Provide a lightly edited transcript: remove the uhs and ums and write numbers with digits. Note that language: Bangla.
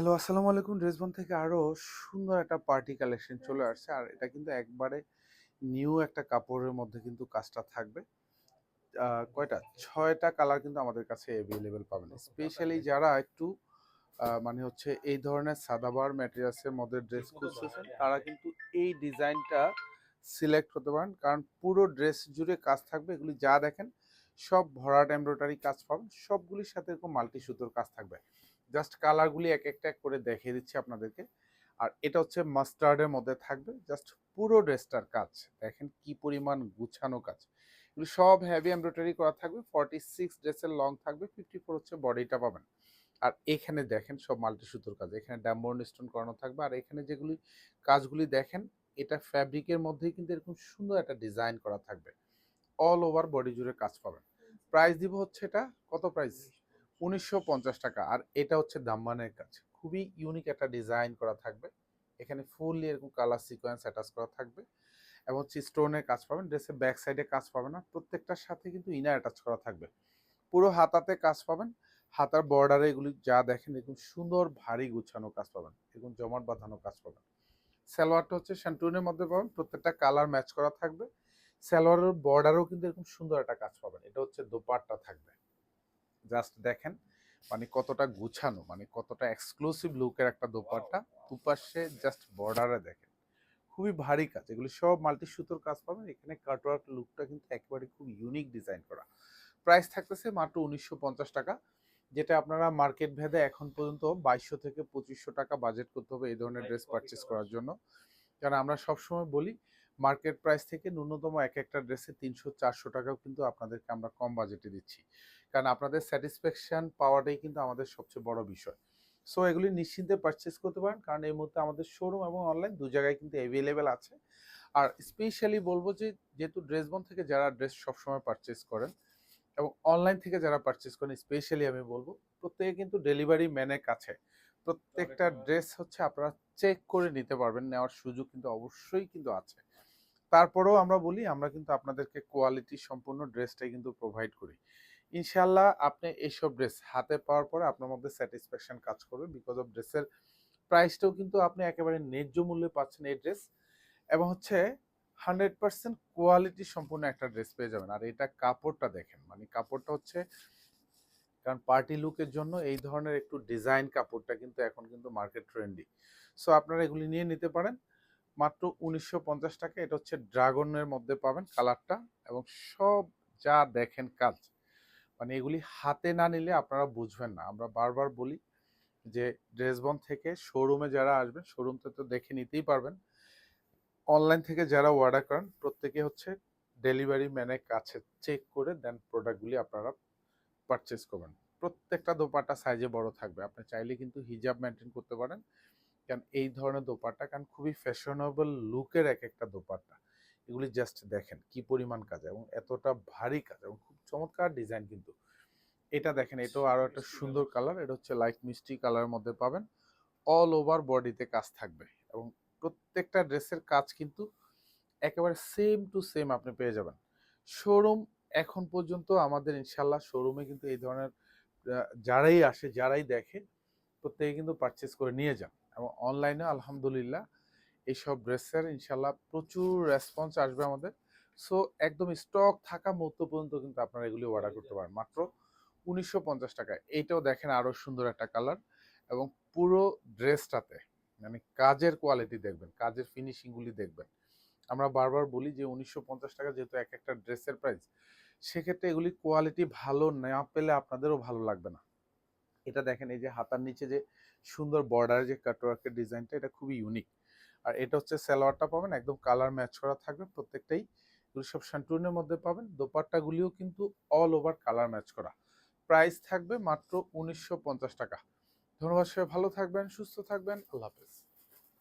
হ্যালো, আসসালামু আলাইকুম। ড্রেসবন থেকে আরো সুন্দর একটা পার্টি কালেকশন চলে আসছে। আর এটা কিন্তু একবারে নিউ একটা কাপড়ের মধ্যে কিন্তু কাজটা থাকবে। কয়টা? ৬ টা কালার কিন্তু আমাদের কাছে এভেইলেবল পাবেন। স্পেশালি যারা একটু মানে হচ্ছে এই ধরনের সাদাবাহার ম্যাটেরিয়ালসের মধ্যে ড্রেস খুঁজতেছেন, তারা কিন্তু এই ডিজাইনটা সিলেক্ট হতে পারেন। কারণ পুরো ড্রেস জুড়ে কাজ থাকবে। এগুলি যা দেখেন সব ভরাট এমব্রয়ডারি কাজ পাবেন। সবগুলির সাথে এরকম মাল্টি সুতোর কাজ থাকবে। জাস্ট কালারগুলি এক একটা করে দেখিয়ে দিচ্ছি আপনাদেরকে। আর এটা হচ্ছে মাস্টার্ডের মধ্যে থাকবে। জাস্ট পুরো ড্রেসটার কাজ দেখেন কি পরিমাণ গুছানো কাজ। এগুলো সব হেভি এমব্রয়ডারি করা থাকবে। 46 ড্রেসের লং থাকবে, 54 হচ্ছে বডিটা পাবেন। আর এখানে দেখেন সব মাল্টি সুতোর কাজ। এখানে ডায়মন্ড স্টোন করানো থাকবে। আর এখানে যেগুলি কাজগুলি দেখেন, এটা ফ্যাব্রিকের মধ্যেই কিন্তু এরকম সুন্দর একটা ডিজাইন করা থাকবে। অল ওভার বডি জুড়ে কাজ পাবেন। প্রাইস দিব হচ্ছে এটা, কত প্রাইস? ১৯৫০ টাকা। আর এটা হচ্ছে দাম্মানের কাজ, খুবই ইউনিক একটা ডিজাইন করা থাকবে। এখানে ফুললি এরকম কালার সিকোয়েন্স অ্যাটাচ করা থাকবে এবং হচ্ছে স্টোনের কাজ পাবেন। ড্রেসের ব্যাক সাইডে কাজ পাবেন না, প্রত্যেকটার সাথে কিন্তু ইনার অ্যাটাচ করা থাকবে। পুরো হাতাতে কাজ পাবেন। হাতার বর্ডারে এগুলি যা দেখেন এরকম সুন্দর ভারী গুছানো কাজ পাবেন, এরকম জমাট বাঁধানো কাজ পাবেন। সালোয়ারটা হচ্ছে শ্যান্টুনের মধ্যে পাবেন, প্রত্যেকটা কালার ম্যাচ করা থাকবে। সালোয়ারের বর্ডারেও কিন্তু এরকম সুন্দর একটা কাজ পাবেন। এটা হচ্ছে দোপাট্টা থাকবে। জাস্ট দেখেন মানে কতটা গুছানো, মানে কতটা এক্সক্লুসিভ লুকের একটা দোপাট্টা। দুপাশে জাস্ট বর্ডারে দেখেন খুবই ভারী কাজ। এগুলো সব মাল্টি সুতোর কাজ পাবেন। এখানে কাটওয়ার্ক লুকটা কিন্তু একেবারে খুব ইউনিক ডিজাইন করা। প্রাইস থাকতেছে মাত্র ১৯৫০ টাকা, যেটা আপনারা মার্কেট ভেদে এখন পর্যন্ত ২২০০ থেকে ২৫০০ টাকা বাজেট করতে হবে এই ধরনের ড্রেস পারচেস করার জন্য। কারণ আমরা সবসময় বলি মার্কেট প্রাইস থেকে ন্যূনতম এক একটা ড্রেসে ৩০০-৪০০ টাকাও কিন্তু আপনাদেরকে আমরা কম বাজেটে দিচ্ছি। কারণ আপনাদের স্যাটিসফ্যাকশন পাওয়াটাই কিন্তু আমাদের সবচেয়ে বড় বিষয়। সো এগুলি নিশ্চিন্তে পারচেস করতে পারেন, কারণ এই মুহূর্তে আমাদের শোরুম এবং অনলাইন দু জায়গায় কিন্তু অ্যাভেলেবেল আছে। আর স্পেশালি বলবো যে, যেহেতু ড্রেসবন থেকে যারা ড্রেস সবসময় পারচেস করেন এবং অনলাইন থেকে যারা পারচেস করেন, স্পেশালি আমি বলবো প্রত্যেকে কিন্তু ডেলিভারি ম্যানের কাছে প্রত্যেকটা ড্রেস হচ্ছে আপনারা চেক করে নিতে পারবেন। নেওয়ার সুযোগ কিন্তু অবশ্যই কিন্তু আছে। তারপরেও আমরা বলি আমরা কিন্তু আপনাদেরকে কোয়ালিটি সম্পূর্ণ ড্রেসটাই কিন্তু প্রোভাইড করি। ইনশাল্লাহ আপনি এইসব ড্রেস হাতে পাওয়ার পরে আপনার মধ্যে স্যাটিসফ্যাকশন কাজ করবে। বিকজ অফ ড্রেসের প্রাইসটাও কিন্তু আপনি একেবারে ন্যায্য মূল্যে পাচ্ছেন এই ড্রেস। এবং হচ্ছে 100% কোয়ালিটি সম্পূর্ণ একটা ড্রেস পেয়ে যাবেন। আর এটা কাপড়টা দেখেন, মানে কাপড়টা হচ্ছে, কারণ পার্টি লুকের জন্য এই ধরনের একটু ডিজাইন কাপড়টা কিন্তু এখন কিন্তু মার্কেট ট্রেন্ডি। সো আপনারা এগুলি নিয়ে নিতে পারেন মাত্র ১৯৫০ টাকা। এটা হচ্ছে ড্রাগনের মধ্যে পাবেন কালারটা। এবং সব যা দেখেন কাজ, মানে এগুলি হাতে না নিলে আপনারা বুঝবেন না। আমরা বারবার বলি যে ড্রেসবন থেকে শোরুমে যারা আসবেন, শোরুমতে তো দেখে নিতেই পারবেন। অনলাইন থেকে যারা অর্ডার করেন প্রত্যেকে হচ্ছে ডেলিভারি ম্যানের কাছে চেক করে দেন প্রোডাক্টগুলি আপনারা পারচেস করবেন। প্রত্যেকটা দোপাট্টা সাইজে বড় থাকবে। আপনি চাইলে কিন্তু হিজাব মেনটেন করতে পারেন। কারণ এই ধরনের দোপাট্টা কারণ খুবই ফ্যাশনেবল লুকের এক একটা দোপাট্টা। এগুলি জাস্ট দেখেন কি পরিমাণ কাজ এবং এতটা ভারী কাজ এবং খুব চমৎকার ডিজাইন কিন্তু। এটা দেখেন, এটাও আরো একটা সুন্দর কালার। এটা হচ্ছে লাইট মিষ্টি কালারের মধ্যে পাবেন। অল ওভার বডিতে কাজ থাকবে এবং প্রত্যেকটা ড্রেসের কাজ কিন্তু একেবারে সেম টু সেম আপনি পেয়ে যাবেন। শোরুম এখন পর্যন্ত আমাদের ইনশাল্লাহ শোরুমে কিন্তু এই ধরনের যারাই আসে যারাই দেখে প্রত্যেকে কিন্তু পারচেস করে নিয়ে যান। এবং অনলাইনে আলহামদুলিল্লাহ এইসব ড্রেসের ইনশাল্লাহ প্রচুর রেসপন্স আসবে আমাদের। সো একদম স্টক থাকা মুহূর্ত পর্যন্ত কিন্তু আপনারা এগুলি অর্ডার করতে পারেন মাত্র ১৯৫০ টাকায়। এইটাও দেখেন আরো সুন্দর একটা কালার এবং পুরো ড্রেসটাতে মানে কাজের কোয়ালিটি দেখবেন, কাজের ফিনিশিং গুলি দেখবেন। আমরা বারবার বলি যে ১৯৫০ টাকা যেহেতু এক একটা ড্রেসের প্রাইস, সেক্ষেত্রে এগুলি কোয়ালিটি ভালো না পেলে আপনাদেরও ভালো লাগবে না। এটা দেখেন, এই যে হাতার নিচে যে সুন্দর বর্ডারের যে কাটওয়ার্কের ডিজাইনটা, এটা খুবই ইউনিক। আর এটা হচ্ছে সালোয়ারটা পাবেন একদম কালার ম্যাচ করা থাকবে প্রত্যেকটাই। এগুলো সব শান্টুনের মধ্যে পাবেন। দোপাট্টাগুলিও কিন্তু অল ওভার কালার ম্যাচ করা। প্রাইস থাকবে মাত্র ১৯৫০ টাকা। ধন্যবাদ, সবাই ভালো থাকবেন, সুস্থ থাকবেন। আল্লাহ হাফেজ।